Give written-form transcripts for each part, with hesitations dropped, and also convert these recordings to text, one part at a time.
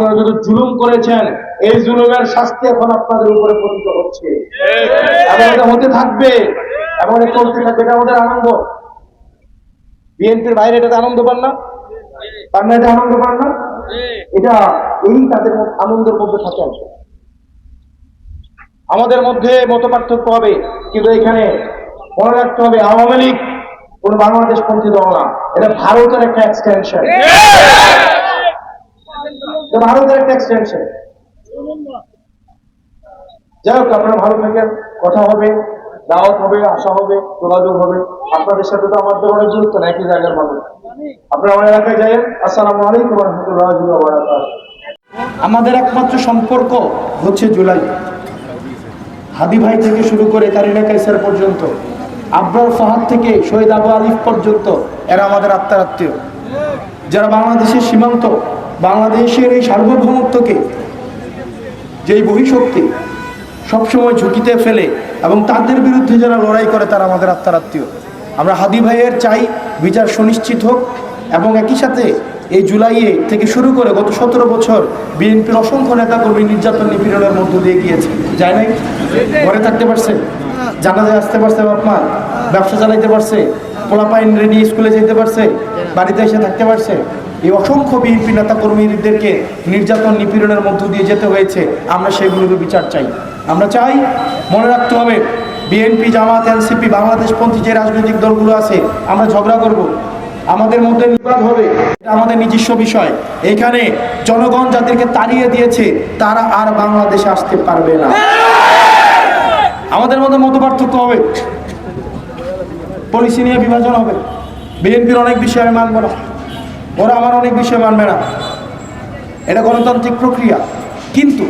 আপনারা যত জুলুম করেছেন এই জুলুমের শাস্তি এখন আপনাদের উপরে পতিত হচ্ছে এবং এটা হতে থাকবে এবং এটা চলতে থাকবে। এটা আমাদের আনন্দ। বিএনপির বাইরে এটাতে আনন্দ পান না? পান না? এটা আনন্দ পান না? এটা এই তাদের আনন্দের মধ্যে থাকে। আমাদের মধ্যে মত পার্থক্য হবে, কিন্তু এখানে মনে রাখতে হবে আওয়ামী লীগ কোন বাংলাদেশ পন্থী দল না, এটা ভারতের একটা এক্সটেনশন। ভারতের একটা এক্সটেনশন। যাই হোক, আপনারা ভালো থাকেন, কথা হবে, দাওয়াত হবে, আশা হবে, যোগাযোগ হবে। আপনাদের সাথে তো আমাদের অনেক দূরত্ব না, একই জায়গার মানুষ। আপনারা আমার এলাকায় যাই। আসসালামু আলাইকুম ওয়া রাহমাতুল্লাহি ওয়া বারাকাতুহু। আমাদের একমাত্র সম্পর্ক হচ্ছে জুলাই। হাদি ভাই থেকে শুরু করে কারিনা কাইসার পর্যন্ত, আবরার ফাহাদ থেকে শহীদ আবু আলিফ পর্যন্ত এরা আমাদের আত্মার আত্মীয়, যারা বাংলাদেশের সীমান্ত, বাংলাদেশের এই সার্বভৌমত্বকে, যেই বহিঃশক্তি সবসময় ঝুঁকিতে ফেলে এবং তাদের বিরুদ্ধে যারা লড়াই করে তারা আমাদের আত্মার আত্মীয়। আমরা হাদি ভাইয়ের চাই বিচার সুনিশ্চিত হোক এবং একই সাথে এই জুলাইয়ে থেকে শুরু করে গত 17 বছর বিএনপির অসংখ্য নেতাকর্মী নির্যাতন নিপীড়নের মধ্য দিয়ে গিয়েছে। যায় নাই? ঘরে থাকতে পারছে, জানাজায় আসতে পারছে, বাপ মা ব্যবসা চালাইতে পারছে, পোলাপাইন রেডি স্কুলে যেতে পারছে, বাড়িতে এসে থাকতে পারছে। এই অসংখ্য বিএনপি নেতাকর্মীদেরকে নির্যাতন নিপীড়নের মধ্য দিয়ে যেতে হয়েছে। আমরা সেগুলোকে বিচার চাই। আমরা চাই, মনে রাখতে হবে, বিএনপি, জামাত, এনসিপি, বাংলাদেশপন্থী যে রাজনৈতিক দলগুলো আছে, আমরা ঝগড়া করব, আমাদের মধ্যে বিবাদ হবে, এটা আমাদের নিজস্ব বিষয়। এখানে জনগণ যাদেরকে তাড়িয়ে দিয়েছে তারা আর বাংলাদেশে আসতে পারবে না। আমাদের মধ্যে মত পার্থক্য হবে, পলিসি নিয়ে বিভাজন হবে। বিএনপির অনেক বিষয় আমি মানব না, ওরা আমার অনেক বিষয় মানবে না। এটা গণতান্ত্রিক প্রক্রিয়া। কিন্তু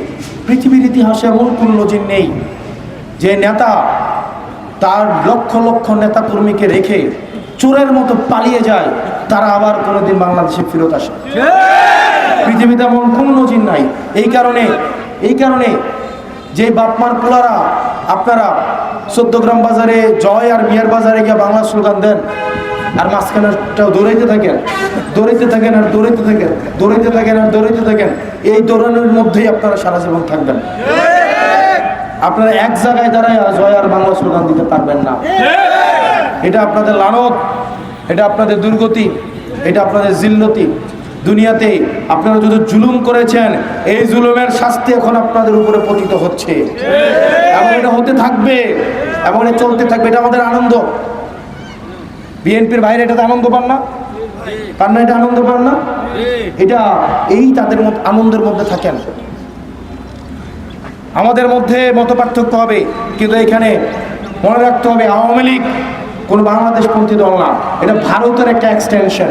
পৃথিবীর ইতিহাসে এমন কোনো নজির নেই যে নেতা তার লক্ষ লক্ষ নেতা কর্মীকে রেখে চোরের মতো পালিয়ে যায়, তারা আবার কোনোদিন বাংলাদেশে ফেরত আসে। পৃথিবীতে এমন কোনো নজির নাই। এই কারণে যে বাপমার পোলারা আপনারা 14 গ্রাম বাজারে জয় আর মিয়ার বাজারে গিয়ে বাংলা স্লোগান দেন, আর মাঝখানেটাও দৌড়াইতে থাকেন, দৌড়াইতে থাকেন আর দৌড়াইতে থাকেন, দৌড়াইতে থাকেন আর দৌড়াইতে থাকেন, এই দৌড়ানোর মধ্যেই আপনারা সারা জীবন থাকবেন। আপনারা এক জায়গায় দাঁড়ায় জয় আর বাংলা স্লোগান দিতে পারবেন না। এটা আপনাদের লানত, এটা আপনাদের দুর্গতি, এটা আপনাদের জিল্লতি। দুনিয়াতে আপনারা যত জুলুম করেছেন এই জুলুমের শাস্তি এখন আপনাদের উপরে পতিত হচ্ছে এবং এটা হতে থাকবে এবং এটা চলতে থাকবে। এটা আমাদের আনন্দ। বিএনপির বাইরে এটাতে আনন্দ পান না? পান না? এটা আনন্দ পান না? এটা এই তাদের আনন্দের মধ্যে থাকেন। আমাদের মধ্যে মত পার্থক্য হবে, কিন্তু এখানে মনে রাখতে হবে আওয়ামী লীগ কোন বাংলাদেশ পন্থী দল না, এটা ভারতের একটা এক্সটেনশন।